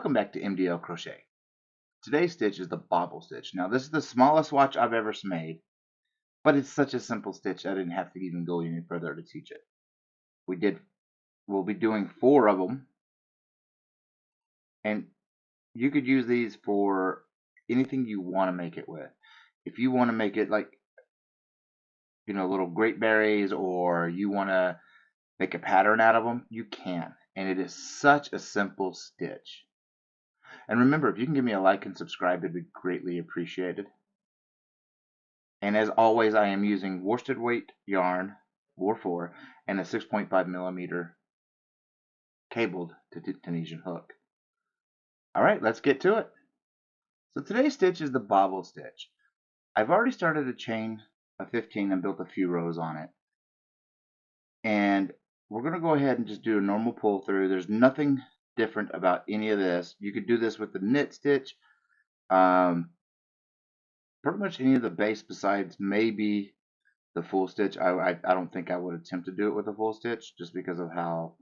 Welcome back to MDL Crochet. Today's stitch is the bobble stitch. Now this is the smallest watch I've ever made, but it's such a simple stitch I didn't have to even go any further to teach it. We'll be doing 4 of them, and you could use these for anything you want to make it with. If you want to make it like, little grape berries, or you want to make a pattern out of them, you can. And it is such a simple stitch. And remember, if you can give me a like and subscribe, it'd be greatly appreciated. And as always, I am using worsted weight yarn, War 4, and a 6.5 millimeter cabled to Tunisian hook. Alright, let's get to it. So today's stitch is the bobble stitch. I've already started a chain of 15 and built a few rows on it. And we're going to go ahead and just do a normal pull through. There's nothing different about any of this. You could do this with the knit stitch. Pretty much any of the base besides maybe the full stitch. I don't think I would attempt to do it with a full stitch just because of how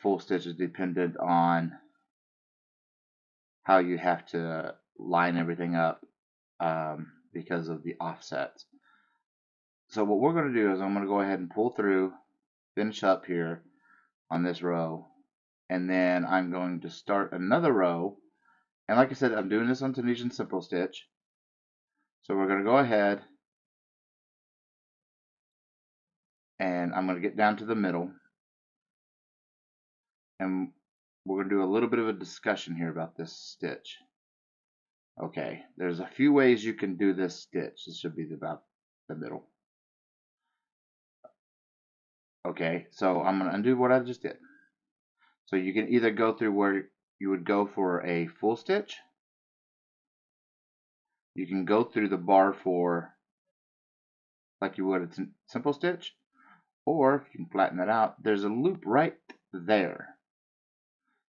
full stitch is dependent on how you have to line everything up because of the offsets. So what we're going to do is I'm going to go ahead and pull through, finish up here on this row, and then I'm going to start another row. And like I said, I'm doing this on Tunisian simple stitch. So we're going to go ahead and I'm going to get down to the middle, and we're going to do a little bit of a discussion here about this stitch. Okay, there's a few ways you can do this stitch. This should be about the middle. Okay, so I'm going to undo what I just did. So you can either go through where you would go for a full stitch. You can go through the bar for like you would a simple stitch. Or if you can flatten that out, there's a loop right there.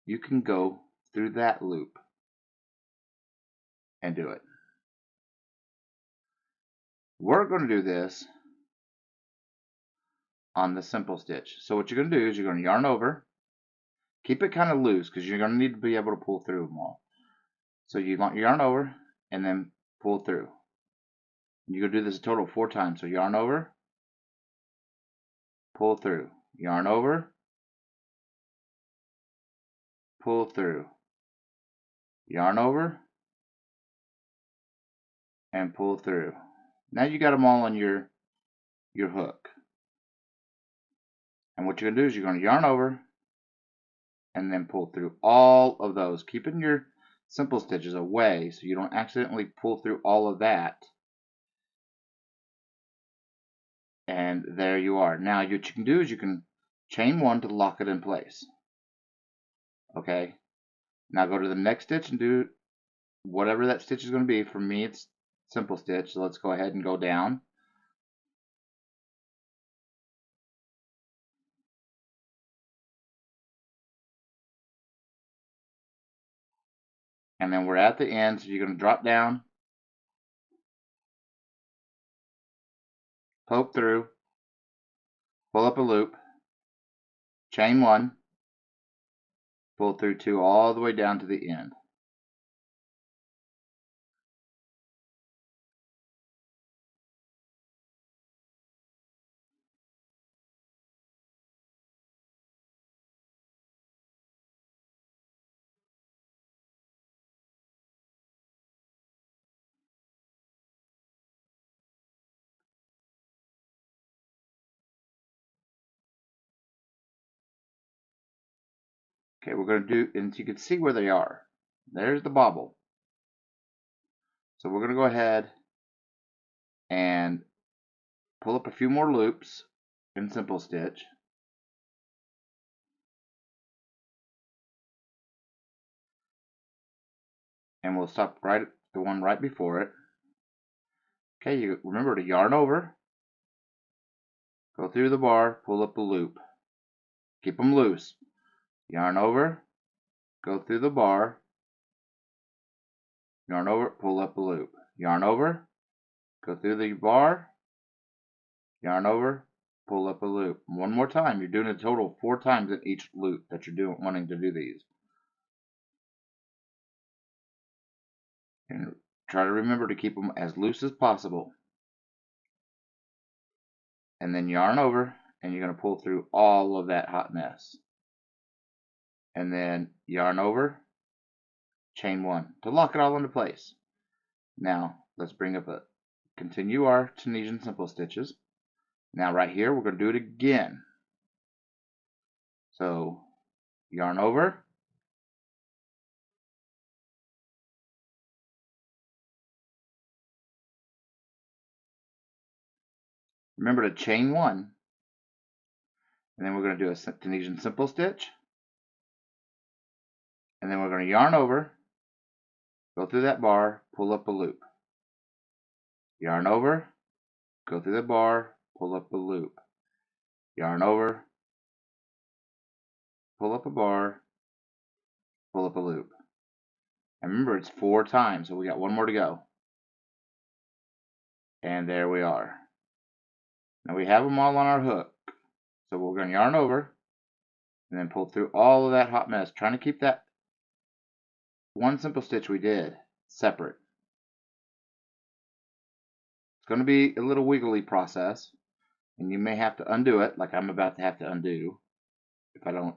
You can go through that loop and do it. We're going to do this on the simple stitch. So what you're going to do is you're going to yarn over. Keep it kind of loose because you're going to need to be able to pull through them all. So you yarn over and then pull through. You're going to do this a total of 4 times. So yarn over, pull through, yarn over, pull through, yarn over, and pull through. Now you got them all on your hook. And what you're going to do is you're going to yarn over and then pull through all of those, keeping your simple stitches away so you don't accidentally pull through all of that. And there you are. Now what you can do is you can chain 1 to lock it in place. Okay. Now go to the next stitch and do whatever that stitch is going to be. For me, it's simple stitch. So let's go ahead and go down. And then we're at the end, so you're going to drop down, poke through, pull up a loop, chain 1, pull through 2 all the way down to the end. Okay, we're going to do, and you can see where they are. There's the bobble. So we're going to go ahead and pull up a few more loops in simple stitch. And we'll stop right at the one right before it. Okay, you remember to yarn over, go through the bar, pull up a loop. Keep them loose. Yarn over, go through the bar, yarn over, pull up a loop. Yarn over, go through the bar, yarn over, pull up a loop. One more time. You're doing a total of 4 times in each loop that you're wanting to do these. And try to remember to keep them as loose as possible. And then yarn over, and you're going to pull through all of that hot mess. And then yarn over, chain 1 to lock it all into place. Now let's bring up continue our Tunisian simple stitches. Now right here we're going to do it again. So yarn over, remember to chain 1, and then we're going to do a Tunisian simple stitch, and then we're going to yarn over, go through that bar, pull up a loop, yarn over, go through the bar, pull up a loop, yarn over, pull up a bar, pull up a loop. And remember, it's 4 times, so we got 1 more to go. And there we are. Now we have them all on our hook. So we're going to yarn over and then pull through all of that hot mess, trying to keep that one simple stitch we did separate. It's going to be a little wiggly process, and you may have to undo it, like I'm about to have to undo if I don't.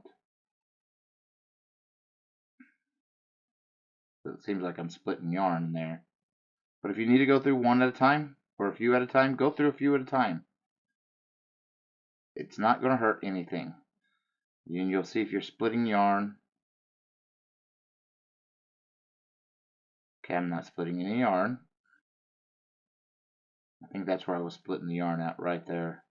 It seems like I'm splitting yarn in there. But if you need to go through one at a time, or a few at a time, go through a few at a time. It's not going to hurt anything. And you'll see if you're splitting yarn. Okay, I'm not splitting any yarn. I think that's where I was splitting the yarn out, right there.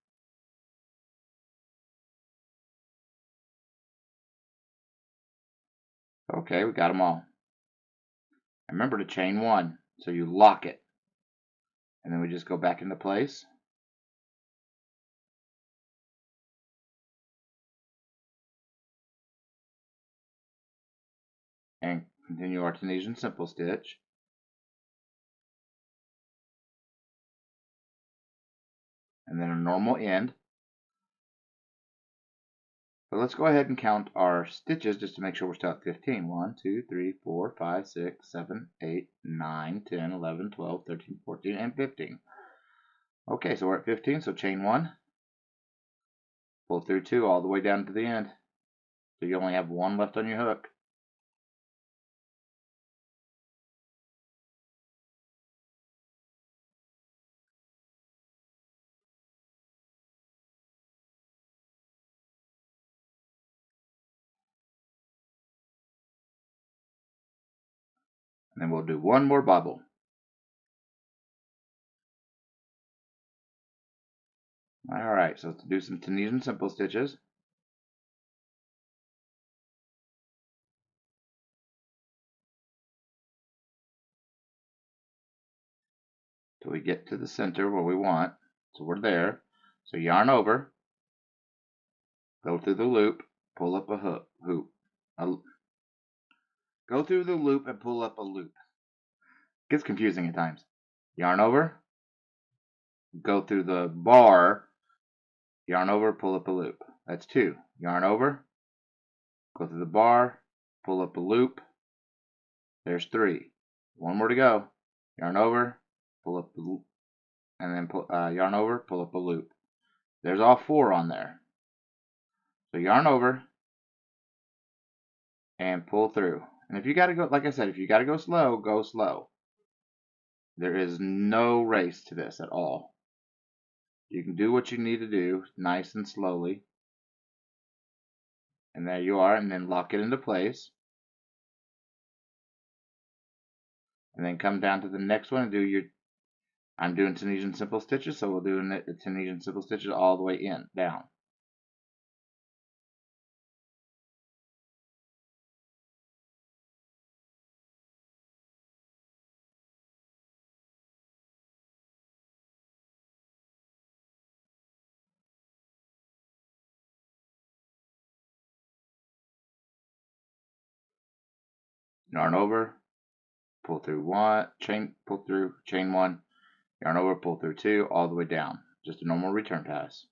Okay, we got them all. And remember to chain 1, so you lock it. And then we just go back into place. And continue our Tunisian simple stitch. And then a normal end. But let's go ahead and count our stitches just to make sure we're still at 15. 1, 2, 3, 4, 5, 6, 7, 8, 9, 10, 11, 12, 13, 14, and 15. Okay, so we're at 15, so chain 1. Pull through 2 all the way down to the end. So you only have 1 left on your hook. And then we'll do 1 more bobble. Alright, so let's do some Tunisian simple stitches. Till we get to the center where we want. So we're there. So yarn over, go through the loop, pull up a hoop. Go through the loop and pull up a loop. Gets confusing at times. Yarn over, go through the bar, yarn over, pull up a loop. That's 2. Yarn over, go through the bar, pull up a loop. There's 3. 1 more to go. Yarn over, pull up the loop, and then yarn over, pull up a loop. There's all 4 on there. So yarn over and pull through. And if you got to go, like I said, if you got to go slow, go slow. There is no race to this at all. You can do what you need to do nice and slowly. And there you are, and then lock it into place. And then come down to the next one and do your, I'm doing Tunisian simple stitches, so we'll do the Tunisian simple stitches all the way in, down. Yarn over, pull through 1, pull through, chain 1, yarn over, pull through 2, all the way down. Just a normal return pass.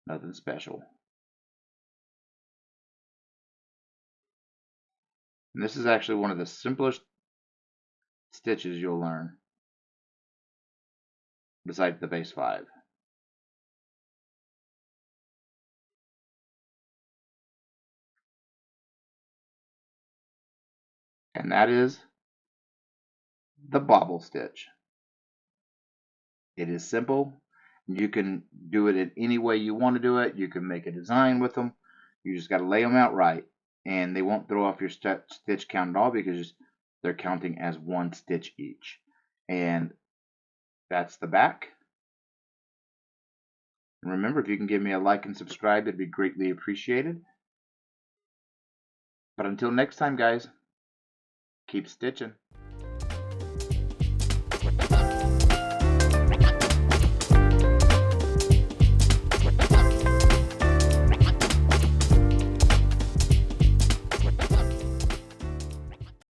Nothing special. And this is actually one of the simplest stitches you'll learn besides the base 5. And that is the bobble stitch. It is simple. You can do it in any way you want to do it. You can make a design with them. You just got to lay them out right, and they won't throw off your stitch count at all because they're counting as one stitch each. And that's the back. And remember, if you can give me a like and subscribe, it'd be greatly appreciated. But until next time, guys, keep stitching.